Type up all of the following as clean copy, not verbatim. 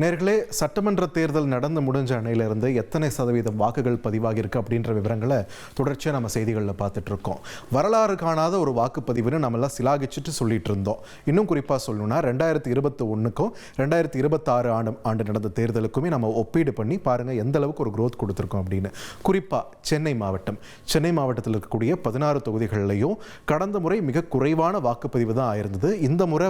நேர்களே, சட்டமன்ற தேர்தல் நடந்து முடிஞ்ச அன்னையிலிருந்து எத்தனை சதவீதம் வாக்குகள் பதிவாகியிருக்கு அப்படின்ற விவரங்களை தொடர்ச்சியாக நம்ம செய்திகளில் பார்த்துட்டு இருக்கோம். வரலாறு காணாத ஒரு வாக்குப்பதிவுன்னு நம்மளாம் சிலாகிச்சுட்டு சொல்லிட்டு இருந்தோம். இன்னும் குறிப்பாக சொல்லணும்னா 2021க்கும் 2026 ஆண்டு நடந்த தேர்தலுக்குமே நம்ம ஒப்பீடு பண்ணி பாருங்கள் எந்த அளவுக்கு ஒரு growth கொடுத்துருக்கோம் அப்படின்னு. குறிப்பாக சென்னை மாவட்டத்தில் இருக்கக்கூடிய 16 தொகுதிகளிலையும் கடந்த முறை மிக குறைவான வாக்குப்பதிவு தான் ஆயிருந்தது. இந்த முறை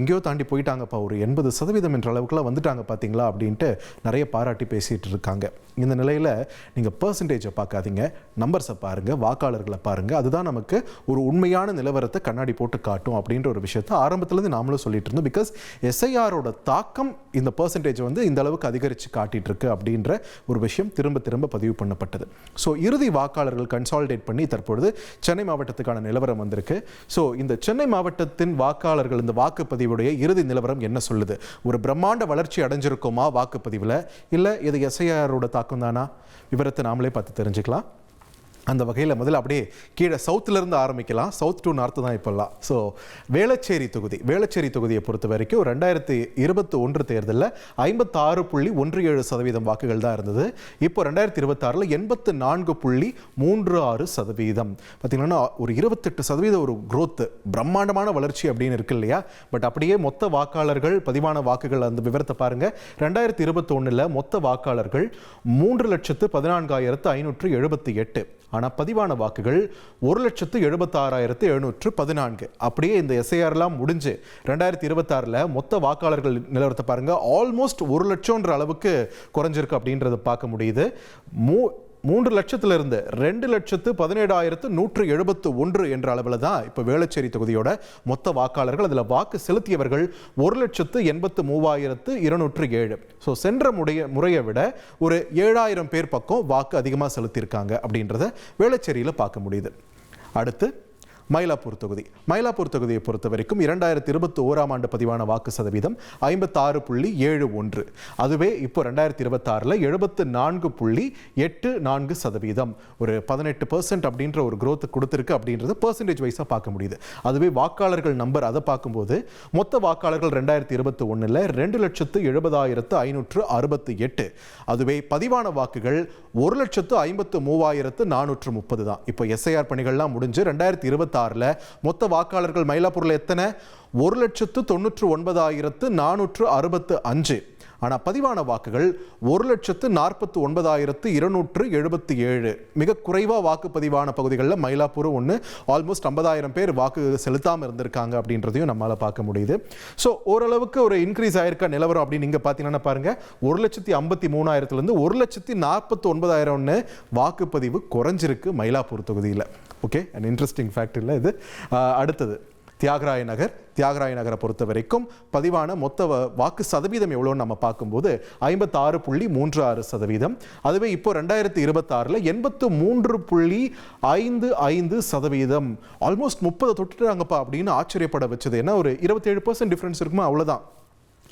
எங்கேயோ தாண்டி போயிட்டாங்கப்பா, ஒரு 80% என்ற அளவுக்குலாம் வந்துட்டாங்க பார்த்தீங்களா அப்படின்ட்டு நிறைய பாராட்டி பேசிகிட்டு இருக்காங்க. இந்த நிலையில் நீங்கள் பர்சன்டேஜை பார்க்காதீங்க, நம்பர்ஸை பாருங்கள், வாக்காளர்களை பாருங்கள். அதுதான் நமக்கு ஒரு உண்மையான நிலவரத்தை கண்ணாடி போட்டு காட்டும் அப்படின்ற ஒரு விஷயத்தை ஆரம்பத்துலேருந்து நாமளும் சொல்லிட்டு இருந்தோம். பிகாஸ் எஸ்ஐஆரோட தாக்கம் இந்த பர்சன்டேஜ் இந்த அளவுக்கு அதிகரித்து காட்டிட்டு இருக்கு அப்படின்ற ஒரு விஷயம் திரும்ப திரும்ப பதிவு பண்ணப்பட்டது. ஸோ இறுதி வாக்காளர்கள் கன்சாலிடேட் பண்ணி தற்பொழுது சென்னை மாவட்டத்துக்கான நிலவரம் வந்திருக்கு. ஸோ இந்த சென்னை மாவட்டத்தின் வாக்காளர்கள் இந்த வாக்குப்பதிவுடைய இறுதி நிலவரம் என்ன சொல்லுது? ஒரு பிரம்மாண்ட வளர்ச்சி அடைஞ்சிருக்குமா வாக்குப்பதிவில், இல்லை இது எஸ்ஐஆரோட தாக்கம் தானா? விவரத்தை நாமளே பார்த்து தெரிஞ்சுக்கலாம். அந்த வகையில் முதல்ல அப்படியே கீழே சவுத்துலேருந்து ஆரம்பிக்கலாம். சவுத் டு நார்த்து தான் இப்போல்லாம். ஸோ வேளச்சேரி தொகுதியை பொறுத்த வரைக்கும் 2021 தேர்தலில் 56.17% வாக்குகள் தான் இருந்தது. இப்போ 2026 84.36%. பார்த்திங்கன்னா ஒரு 28% ஒரு growth, பிரம்மாண்டமான வளர்ச்சி அப்படின்னு இருக்கு இல்லையா? பட் அப்படியே மொத்த வாக்காளர்கள் பதிவான வாக்குகள் அந்த விவரத்தை பாருங்கள். 2021 மொத்த வாக்காளர்கள் 3,14,578. ஆனால் பதிவான வாக்குகள் 1,76,714. அப்படியே இந்த எஸ்ஐஆர்லாம் முடிஞ்சு 2026 மொத்த வாக்காளர்கள் நிலவரத்தை பாருங்கள். ஆல்மோஸ்ட் 1 லட்சம்ன்ற அளவுக்கு குறைஞ்சிருக்கு அப்படின்றத பார்க்க முடியுது. 3 லட்சத்திலிருந்து 2,17,171 என்ற அளவில் தான் இப்போ வேளச்சேரி தொகுதியோட மொத்த வாக்காளர்கள். அதில் வாக்கு செலுத்தியவர்கள் 1,83,207. ஸோ சென்ற முறையை விட ஒரு 7,000 பேர் பக்கம் வாக்கு அதிகமாக செலுத்தியிருக்காங்க அப்படின்றத வேளச்சேரியில் பார்க்க முடியுது. அடுத்து மயிலாப்பூர் தொகுதியை பொறுத்த வரைக்கும் 2021 ஆண்டு பதிவான வாக்கு சதவீதம் 56.71. அதுவே இப்போ 2026 74.84%. ஒரு 18% அப்படின்ற ஒரு growth கொடுத்துருக்கு அப்படின்றது பர்சன்டேஜ் வைஸாக பார்க்க முடியுது. அதுவே வாக்காளர்கள் நம்பர் அதை பார்க்கும்போது மொத்த வாக்காளர்கள் 2021 2,70,568. அதுவே பதிவான வாக்குகள் 1,53,430 தான். இப்போ எஸ்ஐஆர் பணிகள்லாம் முடிஞ்சு 2026 மொத்த வாக்காளர்கள் மயிலாப்பூர்ல எத்தனை? 1,39,465. ஆனால் பதிவான வாக்குகள் 1,49,277. மிக குறைவாக வாக்குப்பதிவான பகுதிகளில் மயிலாப்பூர் ஒன்று. ஆல்மோஸ்ட் 50,000 பேர் வாக்கு செலுத்தாமல் இருந்திருக்காங்க அப்படின்றதையும் நம்மளால் பார்க்க முடியுது. ஸோ ஓரளவுக்கு ஒரு இன்க்ரீஸ் ஆயிருக்க நிலவரம் அப்படின்னு நீங்கள் பார்த்தீங்கன்னா பாருங்க, 1,53,000 1,49,000 வாக்குப்பதிவு குறைஞ்சிருக்கு மயிலாப்பூர் தொகுதியில். ஓகே, அண்ட் இன்ட்ரெஸ்டிங் ஃபேக்ட் இல்லை இது. அடுத்தது தியாகராய நகரை பொறுத்த வரைக்கும் பதிவான மொத்த வாக்கு சதவீதம் எவ்வளோன்னு நம்ம பார்க்கும்போது 56.36%. அதுவே இப்போ 2026 83.55%. ஆல்மோஸ்ட் 30 தொட்டுட்டாங்கப்பா அப்படின்னு ஆச்சரியப்பட வச்சது. ஏன்னா ஒரு 27% டிஃபரன்ஸ் இருக்குமா, அவ்வளோதான்.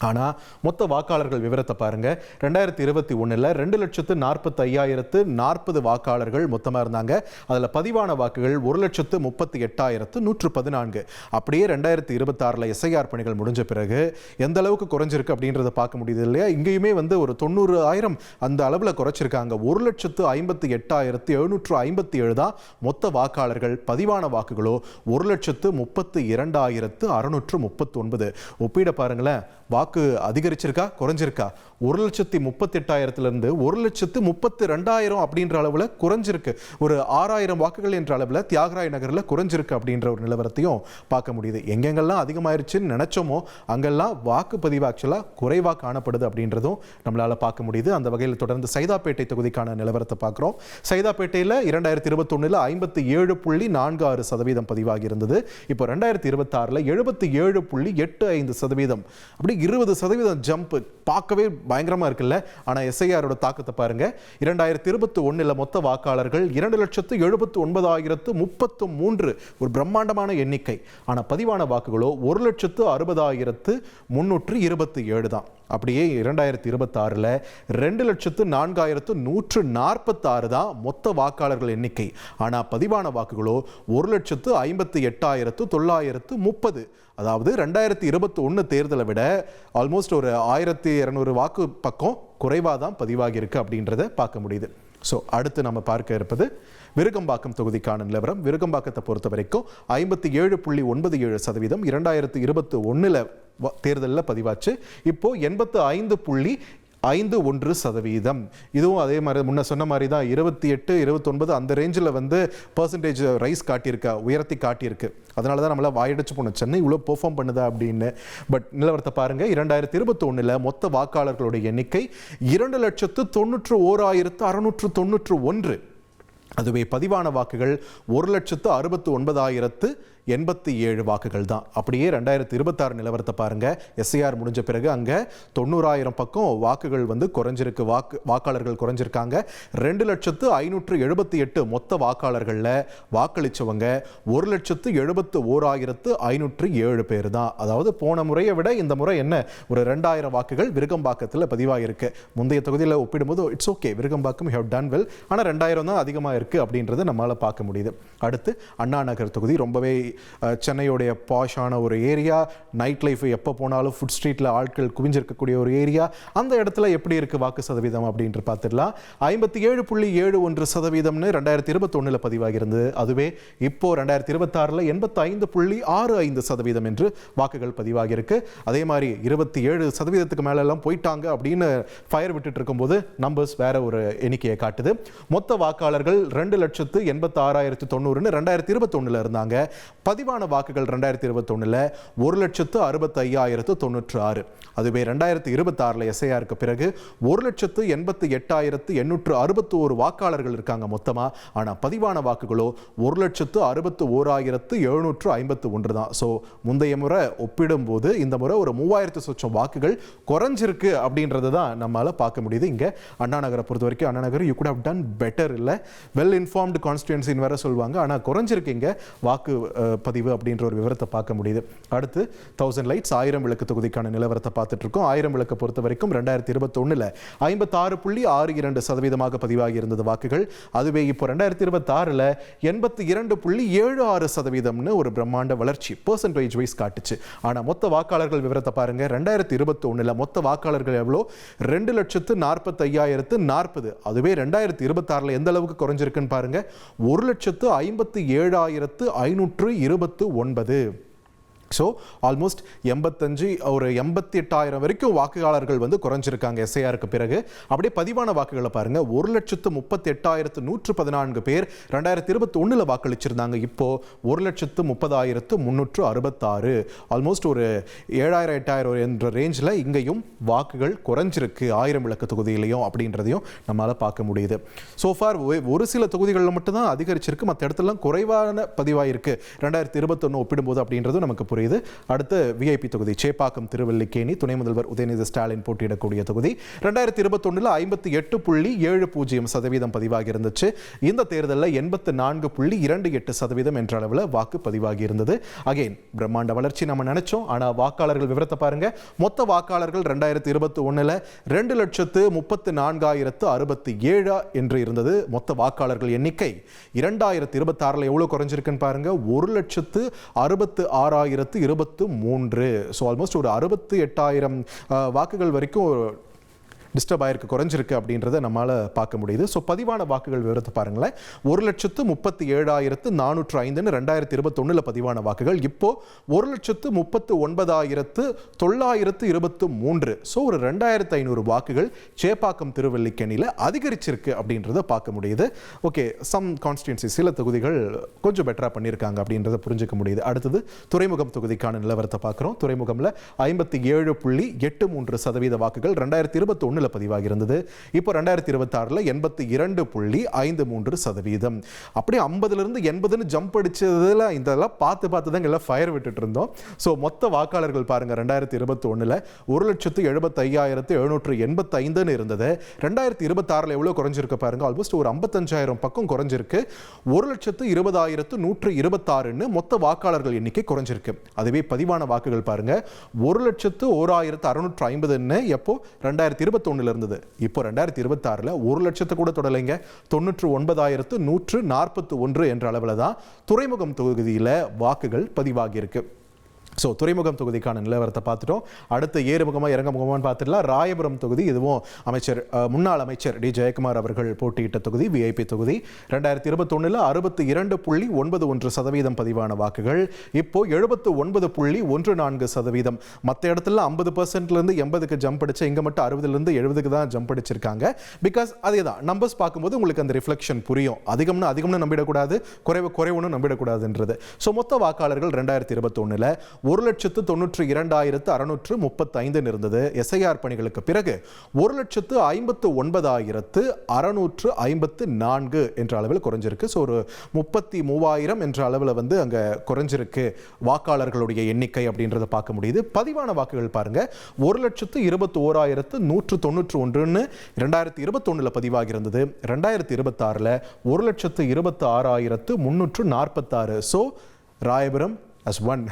ஆனால் மொத்த வாக்காளர்கள் விவரத்தை பாருங்கள். 2021 2,45,040 வாக்காளர்கள் மொத்தமாக இருந்தாங்க. அதில் பதிவான வாக்குகள் 1,38,114. அப்படியே 2026 எஸ்ஐஆர் பணிகள் முடிஞ்ச பிறகு எந்த அளவுக்கு குறைஞ்சிருக்கு அப்படின்றத பார்க்க முடியுது இல்லையா? இங்கேயுமே ஒரு 90,000 அந்த அளவில் குறைச்சிருக்காங்க. 1,58,757 தான் மொத்த வாக்காளர்கள். பதிவான வாக்குகளோ 1,32,639. ஒப்பீட பாருங்களேன், வாக்கு அதிகரிச்சிருக்கா குறைஞ்சிருக்கா? 1,38,000 1,32,000 அப்படின்ற அளவில் குறைஞ்சிருக்கு. ஒரு 6,000 வாக்குகள் என்ற அளவில் தியாகராய நகரில் குறைஞ்சிருக்கு அப்படின்ற ஒரு நிலவரத்தையும் பார்க்க முடியுது. எங்கெங்கெல்லாம் அதிகமாயிருச்சுன்னு நினைச்சோமோ அங்கெல்லாம் வாக்குப்பதிவு ஆக்சுவலாக குறைவாக காணப்படுது அப்படின்றதும் நம்மளால் பார்க்க முடியுது. அந்த வகையில் தொடர்ந்து சைதாப்பேட்டை தொகுதிக்கான நிலவரத்தை பார்க்குறோம். சைதாப்பேட்டையில் 2021 57.46% பதிவாகி இருந்தது. இப்போ 2026 77.85%. அப்படி 20% ஜம்ப் பார்க்கவே பயங்கரமாக இருக்குல்ல? ஆனால் எஸ்ஐஆரோட தாக்கத்தை பாருங்க. 2021 மொத்த வாக்காளர்கள் 2,79,033. ஒரு பிரம்மாண்டமான எண்ணிக்கை. ஆனால் பதிவான வாக்குகளோ 1,60,327 தான். அப்படியே 2026 2,04,146 தான் மொத்த வாக்காளர்கள் எண்ணிக்கை. ஆனால் பதிவான வாக்குகளோ 1,58,930. அதாவது 2021 தேர்தலை விட ஆல்மோஸ்ட் ஒரு 1200 வாக்கு பக்கம் குறைவாக தான் பதிவாகியிருக்கு அப்படின்றத பார்க்க முடியுது. ஸோ அடுத்து நம்ம பார்க்க இருப்பது விருகம்பாக்கம் தொகுதிக்கான நிலவரம். விருகம்பாக்கத்தை பொறுத்த வரைக்கும் 57.97% 2021 தேர்தலில் பதிவாச்சு. இப்போ 85.51%. இதுவும் அதே மாதிரி முன்ன சொன்ன மாதிரி தான் 28, 29 அந்த ரேஞ்சில் பர்சன்டேஜ் ரைஸ் காட்டியிருக்கா, உயர்த்தி காட்டியிருக்கு. அதனால தான் நம்மளால் வாயடிச்சு போனோம் சென்னை இவ்வளோ பெர்ஃபார்ம் பண்ணுதா அப்படின்னு. பட் நிலவரத்தை பாருங்கள், 2021 மொத்த வாக்காளர்களுடைய எண்ணிக்கை 2,91,691. அதுவே பதிவான வாக்குகள் 1,69,087 வாக்குகள் தான். அப்படியே 2026 நிலவரத்தை பாருங்க. எஸ்ஐஆர் முடிஞ்ச பிறகு அங்கே 90,000 பக்கம் வாக்குகள் குறைஞ்சிருக்கு, வாக்காளர்கள் குறைஞ்சிருக்காங்க. 2,578,000 மொத்த வாக்காளர்களில் வாக்களித்தவங்க 1,71,507 பேர் தான். அதாவது போன முறையை விட இந்த முறை என்ன ஒரு 2,000 வாக்குகள் விருகம்பாக்கத்தில் பதிவாகிருக்கு. முந்தைய தொகுதியில் ஒப்பிடும்போது it's okay, Virugambakkam have done well. ஆனால் 2,000 தான் அதிகமாக இருக்குது அப்படின்றத நம்மளால் பார்க்க முடியுது. அடுத்து அண்ணா நகர் தொகுதி ரொம்பவே சென்னையோடைய பாஷான ஒரு ஏரியா. நைட் லைஃப் எப்போ போனாலும் ஃபுட் ஸ்ட்ரீட்டில் ஆட்கள் குவிஞ்சிருக்கக்கூடிய ஒரு ஏரியா. அந்த இடத்துல எப்படி இருக்குது வாக்கு சதவீதம் அப்படின்ட்டு பார்த்துடலாம். 57.71% 2021 பதிவாகியிருந்தது. அதுவே இப்போ 2026 85.65% என்று வாக்குகள் பதிவாகியிருக்கு. அதே மாதிரி 27% மேலெல்லாம் போயிட்டாங்க அப்படின்னு ஃபயர் விட்டுட்டு இருக்கும்போது நம்பர்ஸ் வேற ஒரு எண்ணிக்கையை காட்டுது. மொத்த வாக்காளர்கள் 2,86,900 2021 இருந்தாங்க. பதிவான வாக்குகள் 2021 1,65,096. அதுவே 2026 எஸ்ஐஆருக்கு பிறகு 1,88,861 வாக்காளர்கள் இருக்காங்க மொத்தமா. ஆனா பதிவான வாக்குகளோ 1,61,751 தான். ஸோ முந்தைய முறை ஒப்பிடும்போது இந்த முறை ஒரு 3,000 சொச்சம் வாக்குகள் குறைஞ்சிருக்கு அப்படின்றது தான் நம்மளால பார்க்க முடியுது. இங்க அண்ணா நகரை பொறுத்த வரைக்கும் Anna Nagar you could have done better. இல்லை வெல் இன்ஃபார்ம்டு கான்ஸ்டிடுவன்சின்னு வேற சொல்லுவாங்க. ஆனால் குறைஞ்சிருக்கு இங்க வாக்கு பதிவு அப்படின்ற ஒரு விவரத்தை பார்க்க முடியுது. அடுத்து 1000 லைட்ஸ் 1000 விளக்கு தொகுதிக்கான நிலவரத்தை பார்த்துட்டு இருக்கோம். 1000 விளக்கு பொறுத்த வரைக்கும் 2021 56.62% பதிவாகி இருந்தது வாக்குகள். அதுவே இப்போ 2026 82.76% ஒரு பிரம்மாண்ட வளர்ச்சி பெர்சன்டேஜ் வைஸ் காட்டுச்சு. ஆனா மொத்த வாக்காளர்கள் விவரத்தை பாருங்க. 2021 மொத்த வாக்காளர்கள் எவ்வளோ? 2,45,040. அதுவே 2026 எந்த அளவுக்கு குறைஞ்சிருக்குன்னு பாருங்க. 1,57,529. ஸோ ஆல்மோஸ்ட் 88,000 வரைக்கும் வாக்காளர்கள் குறைஞ்சிருக்காங்க எஸ்ஐஆருக்கு பிறகு. அப்படியே பதிவான வாக்குகளை பாருங்க. 1,38,114 பேர் 2021 வாக்களிச்சிருந்தாங்க. இப்போ 1,30,366. ஆல்மோஸ்ட் ஒரு 7,000-8,000 என்ற ரேஞ்சில் இங்கேயும் வாக்குகள் குறைஞ்சிருக்கு 1000 விளக்கு தொகுதியிலையும் அப்படின்றதையும் நம்மளால் பார்க்க முடியுது. சோஃபார் ஒரு சில தொகுதிகளில் மட்டும்தான் அதிகரிச்சிருக்கு, மற்ற இடத்துலாம் குறைவான பதிவாயிருக்கு 2021 ஒப்பிடும்போது அப்படின்றது நமக்கு புரியுது. அடுத்து விஐபி தொகுதி சேப்பாக்கம் திருவல்லிக்கேணி துணை முதல்வர் உதயநிதி ஸ்டாலின் போட்டியிடக்கூடிய தொகுதி. 2021 58.70% பதிவாகி இருந்துச்சு. இந்த தேர்தலில் 84.28% என்ற அளவில் வாக்கு பதிவாகி இருந்தது. அகைன் பிரம்மாண்ட வளர்ச்சி நம்ம நினைச்சோம். ஆனால் வாக்காளர்கள் விவரத்தை பாருங்க. மொத்த வாக்காளர்கள் 2021 2,34,067 என்று இருந்தது. மொத்த வாக்காளர்கள் எண்ணிக்கை 2026 எவ்வளவு குறைஞ்சிருக்குன்னு பாருங்க. 1,66,023. ஸோ ஆல்மோஸ்ட் ஒரு 68,000 வாக்குகள் வரைக்கும் டிஸ்டர்ப் ஆயிருக்கு, குறைஞ்சிருக்கு அப்படின்றத நம்மளால் பார்க்க முடியுது. ஸோ பதிவான வாக்குகள் விவரத்தை பாருங்களேன். 1,37,405 2021 பதிவான வாக்குகள் இப்போ 1,39,923. ஸோ ஒரு 2,500 வாக்குகள் சேப்பாக்கம் திருவல்லிக்கேணியில் அதிகரிச்சிருக்கு அப்படின்றத பார்க்க முடியுது. ஓகே, சம் கான்ஸ்டிடுவன்சி சில தொகுதிகள் கொஞ்சம் பெட்டராக பண்ணியிருக்காங்க அப்படின்றத புரிஞ்சுக்க முடியுது. அடுத்தது துறைமுகம் தொகுதிக்கான நிலவரத்தை பார்க்குறோம். துறைமுகம்ல 57.83% வாக்குகள் 2021 பதிவாகி இருந்தது. இப்போ 2026 82.53%. அப்படியே 50லிருந்து 80ன்னு ஜம்ப் அடிச்சதுல இதெல்லாம் பார்த்து தான் எல்லாம் ஃபயர் விட்டுட்டு இருந்தோம். ஸோ மொத்த வாக்காளர்கள் பாருங்க 2021 1,75,785 இருந்தது. 2026 எவ்வளவு குறைஞ்சிருக்கு பாருங்க. ஆல்மோஸ்ட் ஒரு 55,000 பக்கம் குறைஞ்சிருக்கு. 1,20,126 மொத்த வாக்காளர்கள் எண்ணிக்கை குறைஞ்சிருக்கு. அதுவே பதிவான வாக்குகள் பாருங்க 1,01,650 எப்போ 2021 இருந்தது. இப்போ 2026 1 லட்சத்தை கூட தொடலைங்க. 99,141 என்ற அளவில் தான் துறைமுகம் தொகுதியில் வாக்குகள் பதிவாகி இருக்கு. ஸோ துறைமுகம் தொகுதிக்கான நிலவரத்தை பார்த்துட்டோம். அடுத்து ஏறுமுகமாக இறங்குமுகமானு பார்த்துடலாம். ராயபுரம் தொகுதி, இதுவும் முன்னாள் அமைச்சர் டி ஜெயக்குமார் அவர்கள் போட்டியிட்ட தொகுதி, விஐபி தொகுதி. 2021 62.91% பதிவான வாக்குகள். இப்போ 79.14%. மற்ற இடத்துல 50%லேருந்து 80க்கு ஜம்ப் அடிச்சு, இங்கே மட்டும் 60லேருந்து 70க்கு தான் ஜம்ப் அடிச்சிருக்காங்க. பிகாஸ் அதே தான் நம்பர்ஸ் பார்க்கும்போது உங்களுக்கு அந்த ரிஃப்ளெக்ஷன் புரியும். அதிகம்னு நம்பிடக்கூடாது, குறைவுன்னு நம்பிடக்கூடாதுன்றது. ஸோ மொத்த வாக்காளர்கள் 2021 1,92,635 இருந்தது. எஸ்ஐஆர் பணிகளுக்கு பிறகு 1,59,654 என்ற அளவில் குறைஞ்சிருக்கு. ஸோ ஒரு 33,000 என்ற அளவில் வந்து அங்கே குறைஞ்சிருக்கு வாக்காளர்களுடைய எண்ணிக்கை அப்படின்றத பார்க்க முடியுது. பதிவான வாக்குகள் பாருங்க, 1,21,191 2021 பதிவாகி இருந்தது. 2026 1,26,346. So Royapuram as one.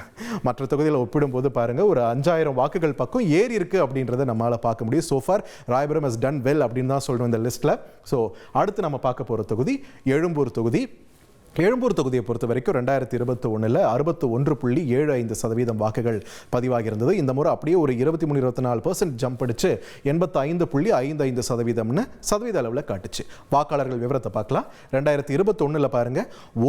மற்ற தொகுதியில் ஒப்பிடும்போது பாருங்க, ஒரு 5,000 வாக்குகள் பக்கம் ஏறி இருக்கு அப்படின்றத நம்மளால பார்க்க முடியும். So far Royapuram has done well அப்படின்னு தான் சொல்றோம் இந்த லிஸ்ட்ல. ஸோ அடுத்து நம்ம பார்க்க போற தொகுதி எழும்பூர் தொகுதி. எழும்பூர் தொகுதியை பொறுத்த வரைக்கும் 2021 61.75% வாக்குகள் பதிவாகி இருந்தது. இந்த முறை அப்படியே ஒரு 23-24% ஜம்ப் அடிச்சு 85.55% சதவீத அளவில் காட்டுச்சு. வாக்காளர்கள் விவரத்தை பார்க்கலாம். 2021 பாருங்க,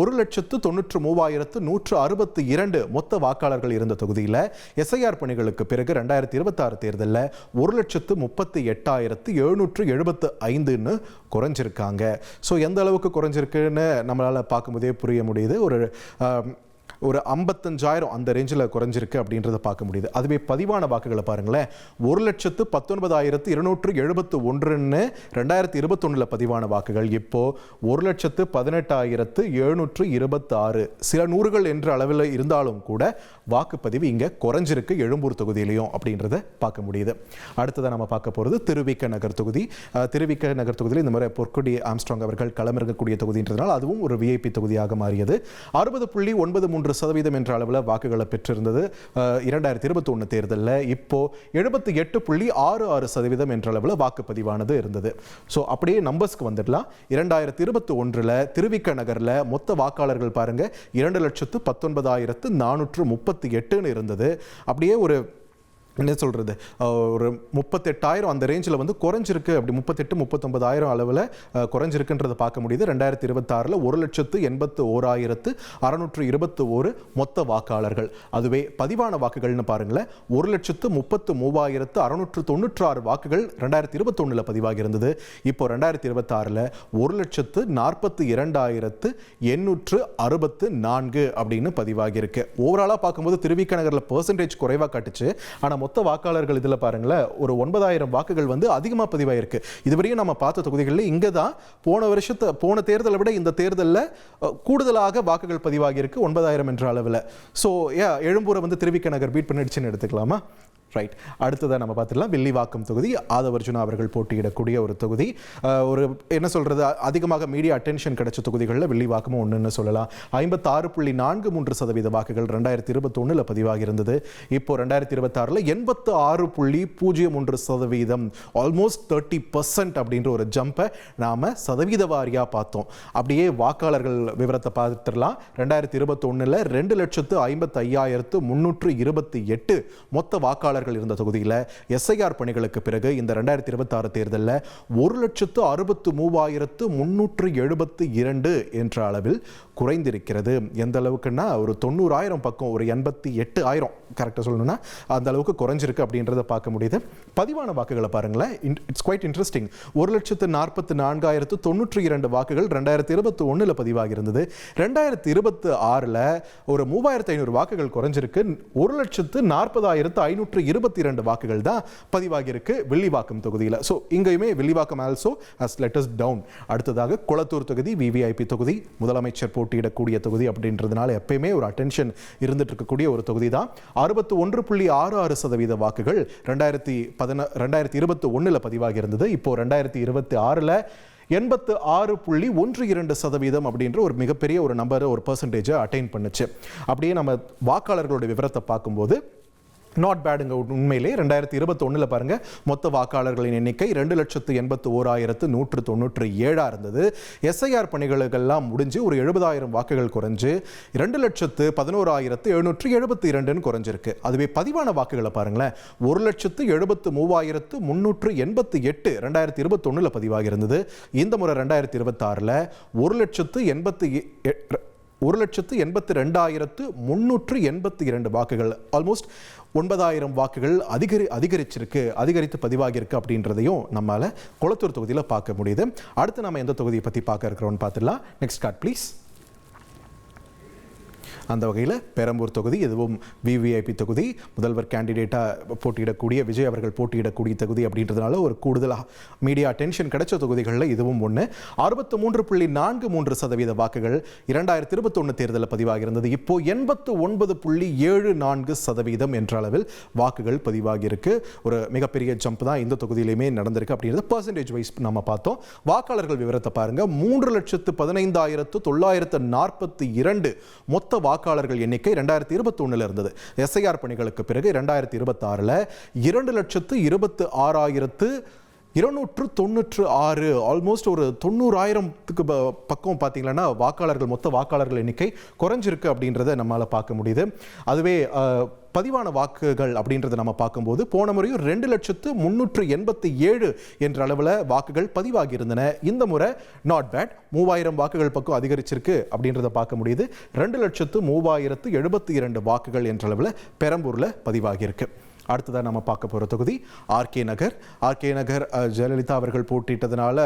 1,93,162 மொத்த வாக்காளர்கள் இருந்த தொகுதியில் எஸ்ஐஆர் பணிகளுக்கு பிறகு 2026 தேர்தலில் 1,38,775 குறைஞ்சிருக்காங்க. ஸோ எந்த அளவுக்கு குறைஞ்சிருக்குன்னு நம்மளால பார்க்க புரிய முடியுது. ஒரு 55,000 அந்த ரேஞ்சில் குறைஞ்சிருக்கு அப்படின்றத பார்க்க முடியுது. அதுவே பதிவான வாக்குகளை பாருங்களேன், 1,19,271 2021 பதிவான வாக்குகள் இப்போ 1,18,726. சில நூறுகள் என்ற அளவில் இருந்தாலும் கூட வாக்குப்பதிவு இங்கே குறைஞ்சிருக்கு எழும்பூர் தொகுதியிலையும் அப்படின்றத பார்க்க முடியுது. அடுத்ததாக நம்ம பார்க்க போகிறது திருவிக நகர் தொகுதி. திருவிக நகர் தொகுதியில் இந்த முறை பொற்கொடி ஆம்ஸ்ட்ராங் அவர்கள் களமிறங்கக்கூடிய தொகுதின்றதுனால அதுவும் ஒரு விஐபி தொகுதியாக மாறியது. 60.93% என்ற அளவில் வாக்குகளை பெற்றிருந்தது 2021 தேர்தலில். இப்போ 78.66% என்ற அளவில் வாக்குப்பதிவானது இருந்தது. ஸோ அப்படியே நம்பர்ஸ்க்கு வந்துடலாம். 2021 திருவிக நகரில் மொத்த வாக்காளர்கள் பாருங்க 2,19,438 இருந்தது. அப்படியே ஒரு என்ன சொல்கிறது, ஒரு 38,000 அந்த ரேஞ்சில் வந்து குறைஞ்சிருக்கு. அப்படி 38-39,000 அளவில் குறைஞ்சிருக்குன்றதை பார்க்க முடியுது. 2026 1,81,621 மொத்த வாக்காளர்கள். அதுவே பதிவான வாக்குகள்னு பாருங்களேன், 1,33,696 வாக்குகள் 2021 பதிவாகி இருந்தது. இப்போ 2026 1,42,864 அப்படின்னு பதிவாகி இருக்கு. ஓவராலாக பார்க்கும்போது திருவிக நகரில் பெர்சன்டேஜ் குறைவாக காட்டுச்சு. ஆனால் மொத்த வாக்காளர்கள் இதில் பாருங்களேன், ஒரு 9,000 வாக்குகள் வந்து அதிகமாக பதிவாயிருக்கு. இதுவரையும் நம்ம பார்த்த தொகுதிகளில் இங்கே தான் போன தேர்தலை விட இந்த தேர்தலில் கூடுதலாக வாக்குகள் பதிவாகி இருக்கு, 9,000 என்ற அளவில். ஸோ எழும்பூரை வந்து திருவிக நகர் பீட் பண்ணிடுச்சுன்னு எடுத்துக்கலாமா? ரைட். அடுத்ததாக நம்ம பார்த்துக்கலாம் வில்லிவாக்கம் தொகுதி. ஆதவர்ஜுனா அவர்கள் போட்டியிடக்கூடிய ஒரு தொகுதி. ஒரு என்ன சொல்கிறது, அதிகமாக மீடியா அட்டென்ஷன் கிடைச்ச தொகுதிகளில் வில்லிவாக்கமும் ஒன்றுன்னு சொல்லலாம். 56.43% வாக்குகள் 2021 பதிவாகி இருந்தது. இப்போ 2026 86.03%, ஆல்மோஸ்ட் 30% அப்படின்ற ஒரு ஜம்பை நாம் சதவீத வாரியாக பார்த்தோம். அப்படியே வாக்காளர்கள் விவரத்தை பார்த்துடலாம். 2021 2,55,328 மொத்த வாக்காளர்கள் இருந்த தொகுதியில் எஸ்ஐஆர் பணிகளுக்கு பிறகு இந்த 2026 தேர்தலில் 1,63,372 என்ற அளவில் குறைந்திருக்கிறது. எந்த அளவுக்குன்னா ஒரு 90,000 பக்கம், ஒரு 88,000 கரெக்டாக சொல்லணும்னா அந்த அளவுக்கு குறைஞ்சிருக்கு அப்படின்றத பார்க்க முடியுது. பதிவான வாக்குகளை பாருங்களேன், இட்ஸ் குவைட் இன்ட்ரெஸ்டிங். 1,44,092 வாக்குகள் 2021 பதிவாகி இருந்தது. 2026 ஒரு 3,500 வாக்குகள் குறைஞ்சிருக்கு. 1,40,522 வாக்குகள் தான் பதிவாகி இருக்கு வில்லிவாக்கம் தொகுதியில். ஸோ இங்கேயுமே Villivakkam also has let us down. அடுத்ததாக குளத்தூர் தொகுதி, விவிஐபி தொகுதி, முதலமைச்சர் போட்டியிடக்கூடிய தொகுதி அப்படின்றதுனால எப்பயுமே ஒரு அட்டென்ஷன் இருந்துட்டு இருக்கக்கூடிய ஒரு தொகுதி தான். 61.66% வாக்குகள் 2021 பதிவாகி இருந்தது. இப்போ 2026 86.12% அப்படின்ற ஒரு மிகப்பெரிய ஒரு நம்பர், ஒரு பெர்சன்டேஜை அட்டைன் பண்ணுச்சு. அப்படியே நம்ம வாக்காளர்களுடைய விவரத்தை பார்க்கும்போது நாட் பேடுங்க உண்மையிலே. 2021 பாருங்க மொத்த வாக்காளர்களின் எண்ணிக்கை 2,81,197 இருந்தது. எஸ்ஐஆர் பணிகளுக்கெல்லாம் முடிஞ்சு ஒரு 70,000 வாக்குகள் குறைஞ்சு 2,11,772 குறைஞ்சிருக்கு. அதுவே பதிவான வாக்குகளை பாருங்களேன், 1,73,388 2021 பதிவாகி இருந்தது. இந்த முறை 2026 1,82,382 வாக்குகள், ஆல்மோஸ்ட் 9,000 வாக்குகள் அதிகரித்து பதிவாகியிருக்கு அப்படின்றதையும் நம்மால் கொளத்தூர் தொகுதியில் பார்க்க முடியுது. அடுத்து நம்ம எந்த தொகுதியை பற்றி பார்க்க இருக்கிறோம்னு பார்த்துடலாம். Next card please. அந்த வகையில் பெரம்பூர் தொகுதி, இதுவும் விவிஐபி தொகுதி, முதல்வர் கேண்டிடேட்டாக போட்டியிடக்கூடிய விஜய் அவர்கள் போட்டியிடக்கூடிய தொகுதி அப்படின்றதுனால ஒரு கூடுதலாக மீடியா அட்டென்ஷன் கிடைச்ச தொகுதிகளில் இதுவும் ஒன்று. 63.43% வாக்குகள் 2021 தேர்தலில் பதிவாகி இருந்தது. இப்போ 89.74% என்ற அளவில் வாக்குகள் பதிவாகி இருக்கு. ஒரு மிகப்பெரிய ஜம்ப் தான் இந்த தொகுதியிலுமே நடந்திருக்கு அப்படின்றது பர்சன்டேஜ் வைஸ் நம்ம பார்த்தோம். வாக்காளர்கள் விவரத்தை பாருங்க, 3,15,942 மொத்த வாக்காளர்கள் எண்ணிக்கை 2021 இருந்தது. எஸ்ஐஆர் பணிகளுக்கு பிறகு 2026 2,26,296, ஆல்மோஸ்ட் ஒரு 90,000 பக்கம் பார்த்தீங்கன்னா மொத்த வாக்காளர்கள் எண்ணிக்கை குறைஞ்சிருக்கு அப்படின்றத நம்மளால் பார்க்க முடியுது. அதுவே பதிவான வாக்குகள் அப்படின்றத நம்ம பார்க்கும்போது போன முறையும் 2,387 என்ற அளவில் வாக்குகள் பதிவாகி இருந்தன. இந்த முறை நாட் பேட், 3,000 வாக்குகள் பக்கம் அதிகரிச்சிருக்கு அப்படின்றத பார்க்க முடியுது. 2,03,072 வாக்குகள் என்ற அளவில் பெரம்பூரில் பதிவாகி இருக்கு. அடுத்ததாக நம்ம பார்க்க போகிற தொகுதி ஆர்கே நகர். ஆர்கே நகர் ஜெயலலிதா அவர்கள் போட்டிட்டதுனால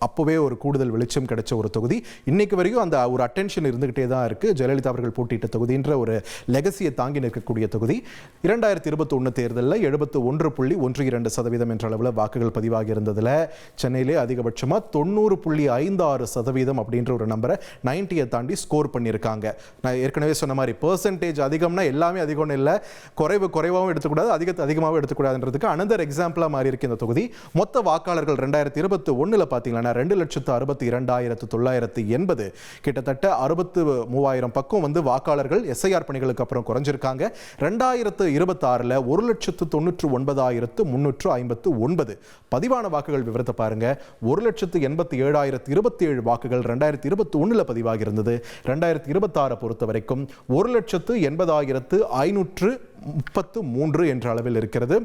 அப்போவே ஒரு கூடுதல் வெளிச்சம் கிடைச்ச ஒரு தொகுதி. இன்னைக்கு வரைக்கும் அந்த ஒரு அட்டென்ஷன் இருந்துகிட்டே தான் இருக்குது. ஜெயலலிதா அவர்கள் போட்டியிட்ட தொகுதின்ற ஒரு லெகசியை தாங்கி நிற்கக்கூடிய தொகுதி. 2021 தேர்தலில் 71.12% என்ற அளவில் வாக்குகள் பதிவாகி இருந்ததில் சென்னையிலே அதிகபட்சமாக 90.56% அப்படின்ற ஒரு நம்பரை 90 தாண்டி ஸ்கோர் பண்ணியிருக்காங்க. நான் ஏற்கனவே சொன்ன மாதிரி பெர்சன்டேஜ் அதிகம்னா எல்லாமே அதிகம்னு இல்லை, குறைவாகவும் எடுத்துக்கூடாது, அதிகமாக எடுத்துக்கூடாதுன்றதுக்கு அனதர் எக்ஸாம்பிளா மாறி இருக்கு இந்த தொகுதி. மொத்த வாக்காளர்கள் 2021 பார்த்தீங்கன்னா 2,62,980, கிட்டத்தட்ட 63,000 பக்கம் வாக்காளர்கள் எஸ்ஐஆர் பணிகளுக்கு அப்புறம் குறைஞ்சிருக்காங்க. 2026 1,99,359 பதிவான வாக்குகள் விவரத்தை பாருங்க. 1,87,027 வாக்குகள் 2021 பதிவாகி இருந்தது. 2026 பொறுத்த வரைக்கும் 1,80,533 என்ற அளவில் இருக்கிறது.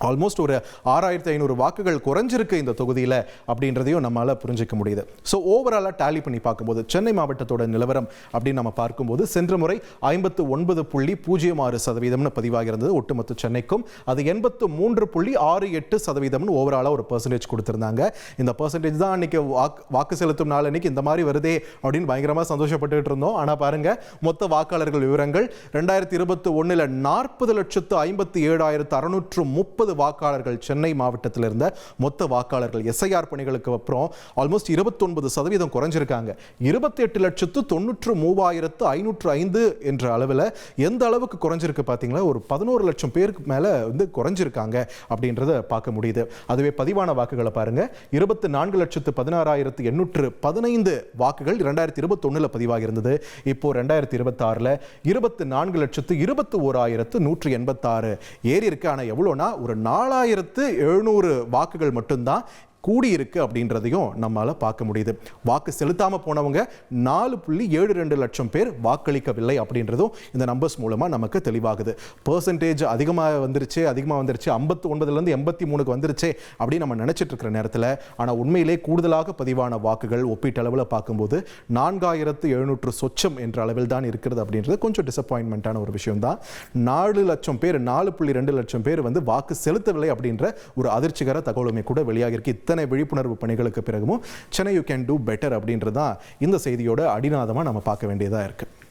ஆல்மோஸ்ட் ஒரு 6,500 வாக்குகள் குறைஞ்சிருக்கு இந்த தொகுதியில் அப்படின்றதையும் நம்மளால் புரிஞ்சிக்க முடியுது. ஸோ ஓவராலாக டேலி பண்ணி பார்க்கும்போது சென்னை மாவட்டத்தோட நிலவரம் அப்படின்னு நம்ம பார்க்கும்போது சென்ற முறை 59.06% பதிவாகி இருந்தது ஒட்டுமொத்த சென்னைக்கும். அது 83.68% ஓவராலாக ஒரு பர்சன்டேஜ் கொடுத்துருந்தாங்க. இந்த பர்சன்டேஜ் தான் அன்றைக்கி வாக்கு செலுத்தும் நாள் அன்றைக்கி இந்த மாதிரி வருதே அப்படின்னு பயங்கரமாக சந்தோஷப்பட்டுக்கிட்டு இருந்தோம். ஆனால் பாருங்கள், மொத்த வாக்காளர்கள் விவரங்கள் 2021 40,57,630 வாக்காளர்கள் சென்னை மாவட்டத்தில் இருந்த மொத்த வாக்காளர்கள் எஸ்ஐஆர் பணிகளுக்கு அப்புறம் ஆல்மோஸ்ட் 29% குறைஞ்சிருக்காங்க. 28,93,505 என்ற அளவில் எந்த அளவுக்கு குறைஞ்சிருக்கு பார்த்தீங்களா, ஒரு 11 லட்சம் பேருக்கு மேலே குறைஞ்சிருக்காங்க அப்படின்றத பார்க்க முடியுது. அதுவே பதிவான வாக்குகளை பாருங்க, 24,16,815 வாக்குகள் 2021 பதிவாகி இருந்தது. இப்போ 2026 24,21,186 ஏறி இருக்கு. ஆனால் எவ்வளோனா ஒரு 4,700 வாக்குகள் மட்டும்தான் கூடியிருக்கு அப்படின்றதையும் நம்மளால பார்க்க முடியுது. வாக்கு செலுத்தாம போனவங்க 4.72 லட்சம் பேர் வாக்களிக்கவில்லை அப்படின்றதும் இந்த நம்பர்ஸ் மூலமா நமக்கு தெளிவாகுது. பெர்சன்டேஜ் அதிகமாக வந்துருச்சு 59 83 வந்துருச்சு அப்படின்னு நம்ம நினைச்சிட்டு இருக்கிற நேரத்தில் ஆனால் உண்மையிலே கூடுதலாக பதிவான வாக்குகள் ஒப்பீட்டளவில் பார்க்கும்போது 4,700 சொச்சம் என்ற அளவில் தான் இருக்கிறது அப்படின்றது கொஞ்சம் டிசப்பாயின்மெண்ட்டான ஒரு விஷயம் தான். 4 லட்சம் பேர் 4.2 லட்சம் பேர் வாக்கு செலுத்தவில்லை அப்படின்ற ஒரு அதிர்ச்சிகர தகவலுமே கூட வெளியாகிருக்கு. இத்தனை விழிப்புணர்வு பணிகளுக்கு பிறகும் Chennai you can do better அப்படின்றதான் இந்த செய்தியோட அடிநாதமாக நம்ம பார்க்க வேண்டியதாக இருக்குது.